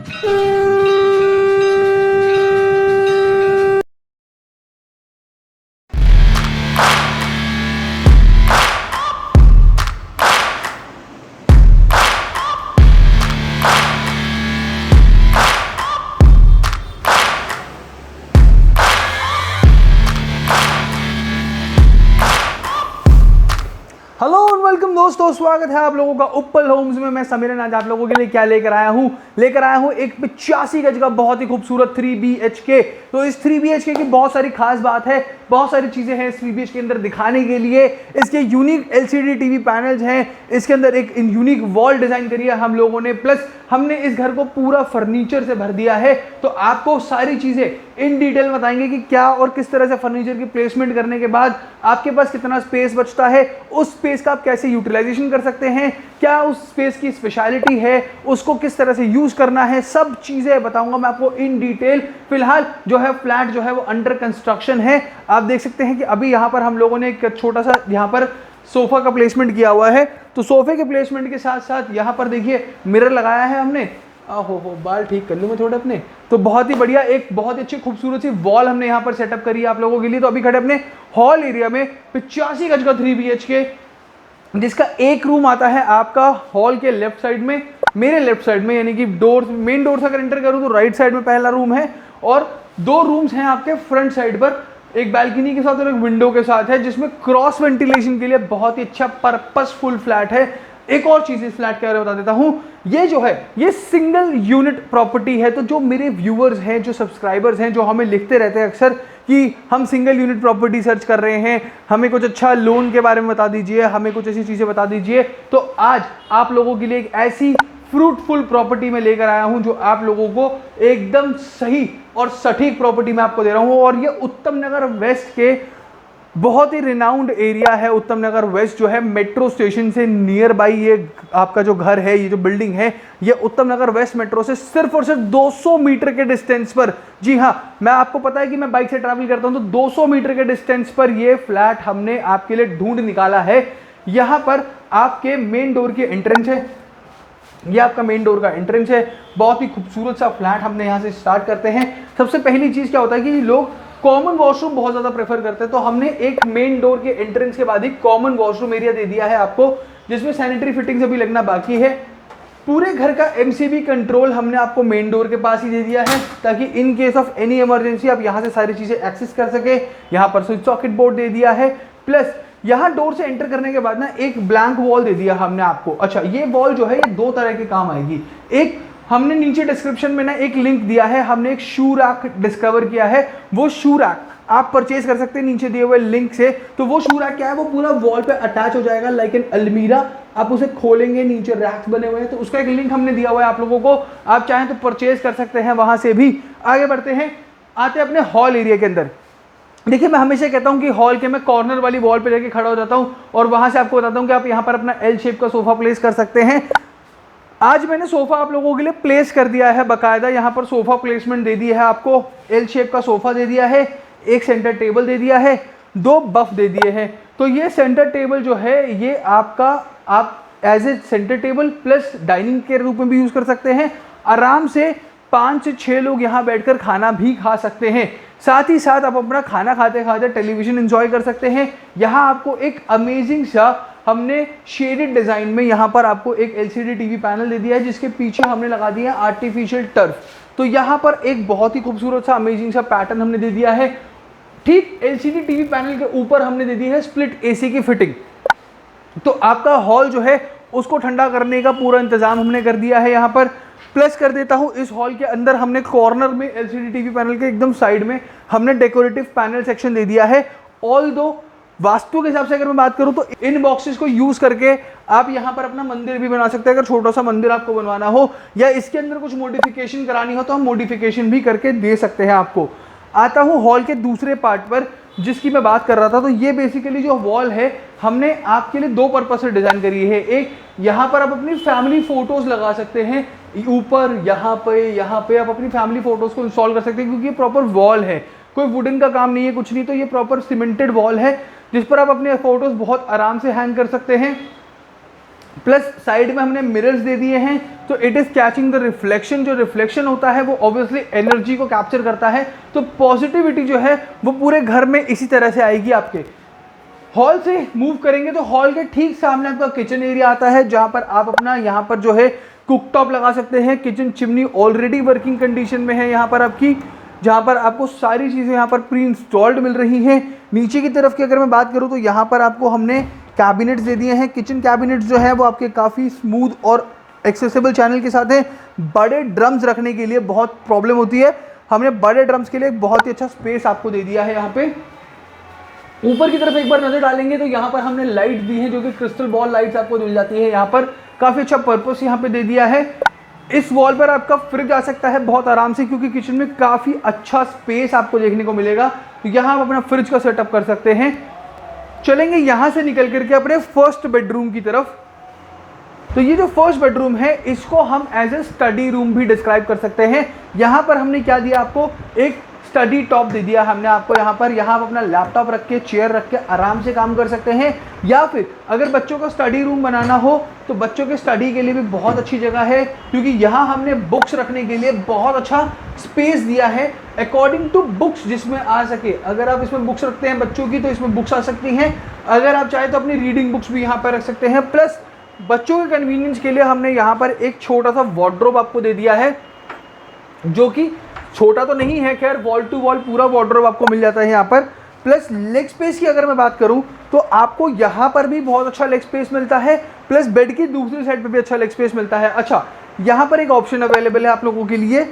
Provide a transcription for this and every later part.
Hello and welcome दोस्तों, स्वागत है आप लोगों का उप्पल होम्स में। मैं समीरन आज आप लोगों के लिए क्या लेकर आया हूँ एक 85 गज का बहुत ही खूबसूरत 3BHK। तो इस 3BHK की बहुत सारी खास बात है, बहुत सारी चीजें हैं इस 3BHK के अंदर दिखाने के लिए। इसके यूनिक LCD टीवी पैनल्स हैं, इसके अंदर एक यूनिक वॉल डिजाइन करी है हम लोगों ने, प्लस हमने इस घर को पूरा फर्नीचर से भर दिया है। तो आपको सारी चीजें इन डिटेल बताएंगे कि क्या और किस तरह से फर्नीचर की प्लेसमेंट करने के बाद आपके पास कितना स्पेस बचता है, उस स्पेस का आप कैसे यूटिलाइजेशन कर सकते हैं, क्या उस स्पेस की स्पेशलिटी है, उसको किस तरह से यूज करना है, सब चीजें बताऊंगा मैं आपको इन डिटेल। फिलहाल जो है फ्लैट जो है वो अंडर कंस्ट्रक्शन है। आप देख सकते हैं कि अभी यहाँ पर हम लोगों ने एक छोटा सा यहाँ पर सोफा का प्लेसमेंट किया हुआ है। तो सोफे के प्लेसमेंट के साथ साथ यहाँ पर देखिए मिरर लगाया है हमने। हो बाल ठीक कर लूँ मैं थोड़े अपने। तो बहुत ही बढ़िया, एक बहुत ही अच्छी खूबसूरत सी वॉल हमने यहाँ पर सेटअप करी है आप लोगों के लिए। तो अभी खड़े अपने हॉल एरिया में 85 गज का 3BHK, जिसका एक रूम आता है आपका हॉल के लेफ्ट साइड में, मेरे लेफ्ट साइड में, यानी कि डोर, मेन डोर से अगर एंटर करूँ तो राइट साइड में पहला रूम है, और 2 रूम्स हैं आपके फ्रंट साइड पर, एक बालकनी के साथ और एक विंडो के साथ है, जिसमें क्रॉस वेंटिलेशन के लिए बहुत ही अच्छा पर्पसफुल फ्लैट है। एक और चीज इस फ्लैट के बारे में बता देता हूं, ये जो है ये सिंगल यूनिट प्रॉपर्टी है। तो जो मेरे व्यूअर्स हैं, जो सब्सक्राइबर्स हैं, जो हमें लिखते रहते हैं अक्सर कि हम सिंगल यूनिट प्रॉपर्टी सर्च कर रहे हैं, हमें कुछ अच्छा लोन के बारे में बता दीजिए, हमें कुछ ऐसी चीजें बता दीजिए, तो आज आप लोगों के लिए एक ऐसी फ्रूटफुल प्रॉपर्टी में लेकर आया हूं जो आप लोगों को एकदम सही और सटीक प्रॉपर्टी में आपको दे रहा हूं। और ये उत्तम नगर वेस्ट के बहुत ही रिनाउंड एरिया है। उत्तम नगर वेस्ट जो है मेट्रो स्टेशन से नियर बाई ये आपका जो घर है, ये जो बिल्डिंग है, ये उत्तम नगर वेस्ट मेट्रो से सिर्फ और सिर्फ 200 मीटर के डिस्टेंस पर, जी हाँ, मैं आपको पता है कि मैं बाइक से ट्रैवल करता हूं, तो 200 मीटर के डिस्टेंस पर ये फ्लैट हमने आपके लिए ढूंढ निकाला है। यहां पर आपके मेन डोर की एंट्रेंस है, ये आपका मेन डोर का एंट्रेंस है। बहुत ही खूबसूरत सा फ्लैट हमने यहाँ से स्टार्ट करते हैं। सबसे पहली चीज क्या होता है कि लोग कॉमन वॉशरूम बहुत ज्यादा प्रेफर करते हैं, तो हमने एक मेन डोर के एंट्रेंस के बाद ही कॉमन वॉशरूम एरिया दे दिया है आपको, जिसमें सैनिटरी फिटिंग्स अभी लगना बाकी है। पूरे घर का MCB कंट्रोल हमने आपको मेन डोर के पास ही दे दिया है, ताकि in case of any emergency आप यहाँ से सारी चीजें एक्सेस कर सके। यहाँ पर स्विच सॉकेट बोर्ड दे दिया है, प्लस यहाँ डोर से एंटर करने के बाद ना एक ब्लैंक वॉल दे दिया हमने आपको। अच्छा, ये वॉल जो है ये 2 तरह के काम आएगी। एक, हमने नीचे डिस्क्रिप्शन में ना एक लिंक दिया है, हमने एक शू रैक डिस्कवर किया है। वो शू रैक आप परचेज कर सकते हैं नीचे दिए हुए लिंक से। तो वो शू रैक क्या है, वो पूरा वॉल पे अटैच हो जाएगा लाइक एन अलमीरा। आप उसे खोलेंगे, नीचे रैक्स बने हुए हैं, तो उसका एक लिंक हमने दिया हुआ है आप लोगों को, आप चाहें तो परचेज कर सकते हैं वहां से भी। आगे बढ़ते हैं, आते हैं अपने हॉल एरिया के अंदर। देखिए, मैं हमेशा कहता हूं कि हॉल के मैं कॉर्नर वाली वॉल पे जाके खड़ा हो जाता हूं और वहां से आपको बताता हूं कि आप यहां पर अपना L शेप का सोफा प्लेस कर सकते हैं। आज मैंने सोफा आप लोगों के लिए प्लेस कर दिया है बाकायदा, यहाँ पर सोफा प्लेसमेंट दे दी है आपको। L शेप का सोफा दे दिया है, एक सेंटर टेबल दे दिया है, 2 बफ दे दिए हैं। तो ये सेंटर टेबल जो है ये आपका, आप as a centre table plus dining के रूप में भी यूज कर सकते हैं। आराम से 5 से 6 लोग यहाँ बैठकर खाना भी खा सकते हैं। साथ ही साथ आप अपना खाना खाते खाते टेलीविजन एंजॉय कर सकते हैं। यहाँ आपको एक अमेजिंग सा हमने शेडेड डिजाइन में यहाँ पर आपको एक LCD टीवी पैनल दे दिया है, जिसके पीछे हमने लगा दिया है आर्टिफिशियल टर्फ। तो यहाँ पर एक बहुत ही खूबसूरत सा अमेजिंग सा पैटर्न हमने दे दिया है। ठीक LCD टीवी पैनल के ऊपर हमने दे दी है स्प्लिट AC की फिटिंग। तो आपका हॉल जो है उसको ठंडा करने का पूरा इंतजाम हमने कर दिया है यहाँ पर। प्लस कर देता हूँ, इस हॉल के अंदर हमने कॉर्नर में LCD टीवी पैनल के एकदम साइड में हमने डेकोरेटिव पैनल सेक्शन दे दिया है। ऑल दो वास्तु के हिसाब से अगर मैं बात करूं तो इन बॉक्सेस को यूज करके आप यहां पर अपना मंदिर भी बना सकते हैं। अगर छोटा सा मंदिर आपको बनवाना हो या इसके अंदर कुछ मॉडिफिकेशन करानी हो तो हम मॉडिफिकेशन भी करके दे सकते हैं आपको। आता हूं हॉल के दूसरे पार्ट पर जिसकी मैं बात कर रहा था। तो ये बेसिकली जो वॉल है हमने आपके लिए 2 पर्पज से डिजाइन करी है। एक, यहाँ पर आप अपनी फैमिली फोटोज लगा सकते हैं, ऊपर यहाँ पे आप अपनी फैमिली फोटोज को इंस्टॉल कर सकते हैं, क्योंकि ये प्रॉपर वॉल है, कोई वुडन का काम नहीं है, कुछ नहीं। तो ये प्रॉपर सीमेंटेड वॉल है जिस पर आप अपने फोटोज बहुत आराम से हैंग कर सकते हैं। प्लस साइड में हमने मिरर्स दे दिए हैं, तो it is catching the reflection. जो रिफ्लेक्शन होता है वो ऑब्वियसली एनर्जी को कैप्चर करता है, तो पॉजिटिविटी जो है वो पूरे घर में इसी तरह से आएगी। आपके हॉल से मूव करेंगे तो हॉल के ठीक सामने आपका किचन एरिया आता है, जहां पर आप अपना यहाँ पर जो है कुकटॉप लगा सकते हैं। Kitchen chimney already working condition में है यहाँ पर आपकी, जहाँ पर आपको सारी चीज़ें यहाँ पर प्री इंस्टॉल्ड मिल रही हैं। नीचे की तरफ की अगर मैं बात करूँ तो यहाँ पर आपको हमने कैबिनेट्स दे दिए हैं। किचन कैबिनेट्स जो है वो आपके काफ़ी स्मूथ और एक्सेसिबल चैनल के साथ हैं। बड़े ड्रम्स रखने के लिए बहुत प्रॉब्लम होती है, हमने बड़े ड्रम्स के लिए बहुत ही अच्छा स्पेस आपको दे दिया है। यहाँ पे ऊपर की तरफ एक बार नजर डालेंगे तो यहाँ पर हमने लाइट दी है, जो कि क्रिस्टल बॉल लाइट्स आपको मिल जाती है। यहाँ पर काफ़ी अच्छा पर्पस यहाँ पे दे दिया है। इस वॉल पर आपका फ्रिज आ सकता है बहुत आराम से, क्योंकि किचन में काफ़ी अच्छा स्पेस आपको देखने को मिलेगा, तो यहाँ आप अपना फ्रिज का सेटअप कर सकते हैं। चलेंगे यहाँ से निकल करके अपने फर्स्ट बेडरूम की तरफ। तो ये जो फर्स्ट बेडरूम है इसको हम एज ए स्टडी रूम भी डिस्क्राइब कर सकते हैं। यहाँ पर हमने क्या दिया आपको, एक स्टडी टॉप दे दिया हमने आपको। यहाँ पर आप अपना लैपटॉप रख के, चेयर रख के आराम से काम कर सकते हैं, या फिर अगर बच्चों का स्टडी रूम बनाना हो तो बच्चों के स्टडी के लिए भी बहुत अच्छी जगह है, क्योंकि यहाँ हमने बुक्स रखने के लिए बहुत अच्छा स्पेस दिया है अकॉर्डिंग टू बुक्स जिसमें आ सके। अगर आप इसमें बुक्स रखते हैं बच्चों की तो इसमें बुक्स आ सकती हैं, अगर आप चाहें तो अपनी रीडिंग बुक्स भी यहाँ पर रख सकते हैं। प्लस बच्चों के कन्वीनियंस के लिए हमने यहाँ पर एक छोटा सा वार्डरोब आपको दे दिया है, जो कि छोटा तो नहीं है, खैर वॉल टू वॉल पूरा वार्डरोब आपको मिल जाता है यहाँ पर। प्लस लेग स्पेस की अगर मैं बात करूँ तो आपको यहाँ पर भी बहुत अच्छा लेग स्पेस मिलता है, प्लस बेड की दूसरी साइड पे भी अच्छा लेग स्पेस मिलता है। अच्छा, यहाँ पर एक ऑप्शन अवेलेबल है आप लोगों के लिए,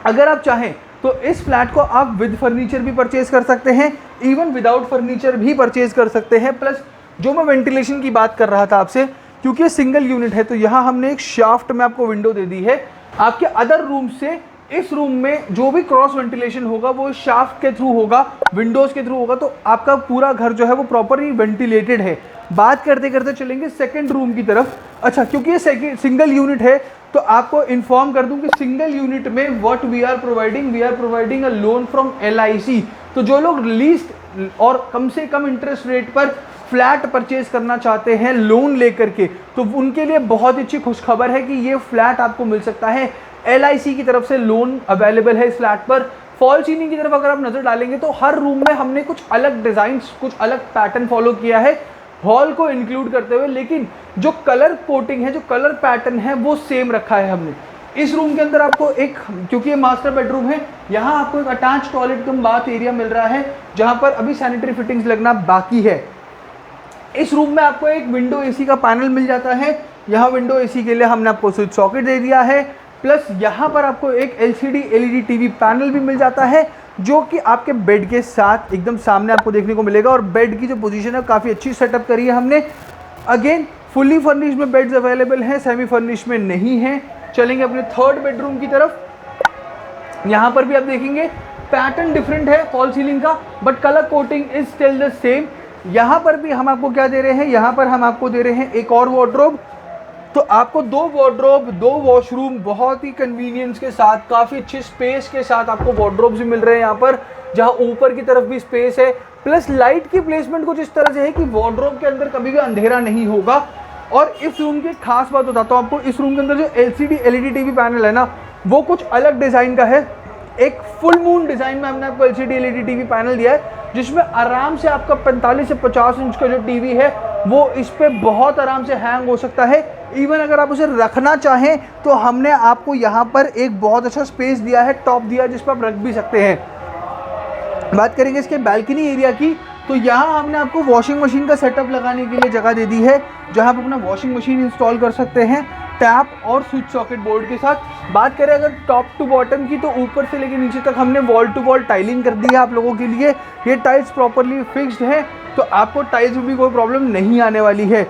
अगर आप चाहें तो इस फ्लैट को आप विद फर्नीचर भी परचेज कर सकते हैं, इवन विदाउट फर्नीचर भी परचेज कर सकते हैं। प्लस जो मैं वेंटिलेशन की बात कर रहा था आपसे, क्योंकि ये सिंगल यूनिट है तो यहाँ हमने एक शाफ्ट में आपको विंडो दे दी है। आपके अदर रूम से इस रूम में जो भी क्रॉस वेंटिलेशन होगा वो शाफ्ट के थ्रू होगा, विंडोज के थ्रू होगा, तो आपका पूरा घर जो है वो प्रॉपरली वेंटिलेटेड है। बात करते करते चलेंगे सेकंड रूम की तरफ। अच्छा, क्योंकि ये सिंगल यूनिट है तो आपको इन्फॉर्म कर दूं कि सिंगल यूनिट में what we are providing a loan from LIC। तो जो लोग लीस्ट और कम से कम इंटरेस्ट रेट पर फ्लैट परचेज करना चाहते हैं लोन लेकर के, तो उनके लिए बहुत अच्छी खुशखबर है कि ये फ्लैट आपको मिल सकता है। LIC की तरफ से लोन अवेलेबल है इस फ्लैट पर। फॉल सीलिंग की तरफ अगर आप नजर डालेंगे तो हर रूम में हमने कुछ अलग डिजाइन, कुछ अलग पैटर्न फॉलो किया है हॉल को इंक्लूड करते हुए, लेकिन जो कलर कोटिंग है, जो कलर पैटर्न है वो सेम रखा है हमने। इस रूम के अंदर आपको एक, क्योंकि ये मास्टर बेडरूम है, यहाँ आपको एक attach toilet cum bath area मिल रहा है, जहाँ पर अभी सैनिटरी फिटिंग्स लगना बाकी है। इस रूम में आपको एक विंडो AC का पैनल मिल जाता है। यहाँ विंडो AC के लिए हमने आपको स्विच सॉकेट दे दिया है, प्लस यहाँ पर आपको एक LCD LED TV पैनल भी मिल जाता है, जो कि आपके बेड के साथ एकदम सामने आपको देखने को मिलेगा। और बेड की जो पोजीशन है काफ़ी अच्छी सेटअप करी है हमने। अगेन फुल्ली फर्निश में बेड्स अवेलेबल हैं, सेमी फर्निश में नहीं है। चलेंगे अपने थर्ड बेडरूम की तरफ। यहाँ पर भी आप देखेंगे पैटर्न डिफरेंट है फॉल सीलिंग का, but colour coating is still the same. यहाँ पर भी हम आपको क्या दे रहे हैं, यहाँ पर हम आपको दे रहे हैं एक और वार्डरोब। तो आपको 2 वार्डरोब, 2 वॉशरूम बहुत ही कन्वीनियंस के साथ, काफ़ी अच्छी स्पेस के साथ आपको वार्डरोब्स भी मिल रहे हैं यहाँ पर, जहाँ ऊपर की तरफ भी स्पेस है। प्लस लाइट की प्लेसमेंट कुछ इस तरह से है कि वार्डरोब के अंदर कभी भी अंधेरा नहीं होगा। और इस रूम की खास बात बताता हूँ आपको, इस रूम के अंदर जो LCD LED TV पैनल है ना, वो कुछ अलग डिज़ाइन का है। एक फुल मून डिज़ाइन में हमने आपको LCD LED TV पैनल दिया है, जिसमें आराम से आपका 45 से 50 इंच का जो टीवी है वो इस पर बहुत आराम से हैंग हो सकता है। इवन अगर आप उसे रखना चाहें तो हमने आपको यहाँ पर एक बहुत अच्छा स्पेस दिया है, टॉप दिया है, जिस पर आप रख भी सकते हैं। बात करेंगे इसके बालकनी एरिया की, तो यहाँ हमने आपको वॉशिंग मशीन का सेटअप लगाने के लिए जगह दे दी है, जहाँ आप अपना वॉशिंग मशीन इंस्टॉल कर सकते हैं टैप और स्विच सॉकेट बोर्ड के साथ। बात करें अगर टॉप टू बॉटम की, तो ऊपर से लेकर नीचे तक हमने वॉल टू वॉल टाइलिंग कर दी है आप लोगों के लिए। ये टाइल्स प्रॉपरली फिक्स्ड है, तो आपको टाइल्स में भी कोई प्रॉब्लम नहीं आने वाली है।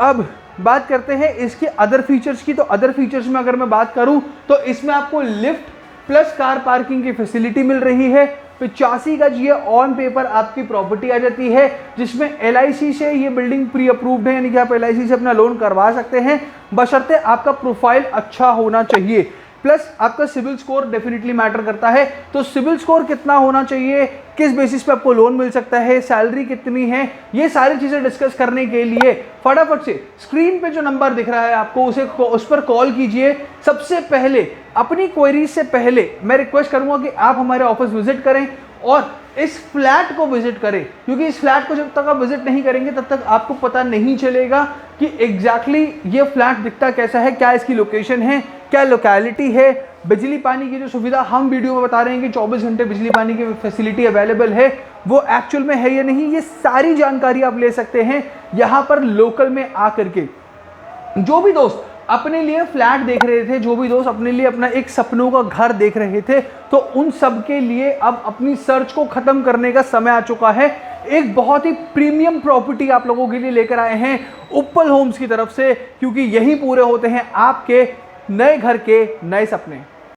अब बात करते हैं इसके अदर फीचर्स की। तो अदर फीचर्स में अगर मैं बात करूं तो इसमें आपको लिफ्ट प्लस कार पार्किंग की फैसिलिटी मिल रही है। 85 गज ये ऑन पेपर आपकी प्रॉपर्टी आ जाती है, जिसमें LIC से ये बिल्डिंग प्री अप्रूव्ड है, यानी कि आप LIC से अपना लोन करवा सकते हैं, बशर्ते आपका प्रोफाइल अच्छा होना चाहिए। प्लस आपका सिविल स्कोर डेफिनेटली मैटर करता है। तो सिविल स्कोर कितना होना चाहिए, किस बेसिस पे आपको लोन मिल सकता है, सैलरी कितनी है, ये सारी चीजें डिस्कस करने के लिए फटाफट से स्क्रीन पे जो नंबर दिख रहा है आपको उस पर कॉल कीजिए। सबसे पहले अपनी क्वेरी से पहले मैं रिक्वेस्ट करूंगा कि आप हमारे ऑफिस विजिट करें और इस फ्लैट को विजिट करें, क्योंकि इस फ्लैट को जब तक आप विजिट नहीं करेंगे तब तक आपको पता नहीं चलेगा कि एग्जैक्टली ये फ्लैट दिखता कैसा है, क्या इसकी लोकेशन है, क्या लोकेलिटी है, बिजली पानी की जो सुविधा हम वीडियो में बता रहे हैं कि 24 घंटे बिजली पानी की फैसिलिटी अवेलेबल है, वो एक्चुअल में है या नहीं, ये सारी जानकारी आप ले सकते हैं यहाँ पर लोकल में आकर के। जो भी दोस्त अपने लिए फ्लैट देख रहे थे, जो भी दोस्त अपने लिए अपना एक सपनों का घर देख रहे थे, तो उन सब के लिए अब अपनी सर्च को खत्म करने का समय आ चुका है। एक बहुत ही प्रीमियम प्रॉपर्टी आप लोगों के लिए लेकर आए हैं उप्पल होम्स की तरफ से, क्योंकि यही पूरे होते हैं आपके नए घर के नए सपने।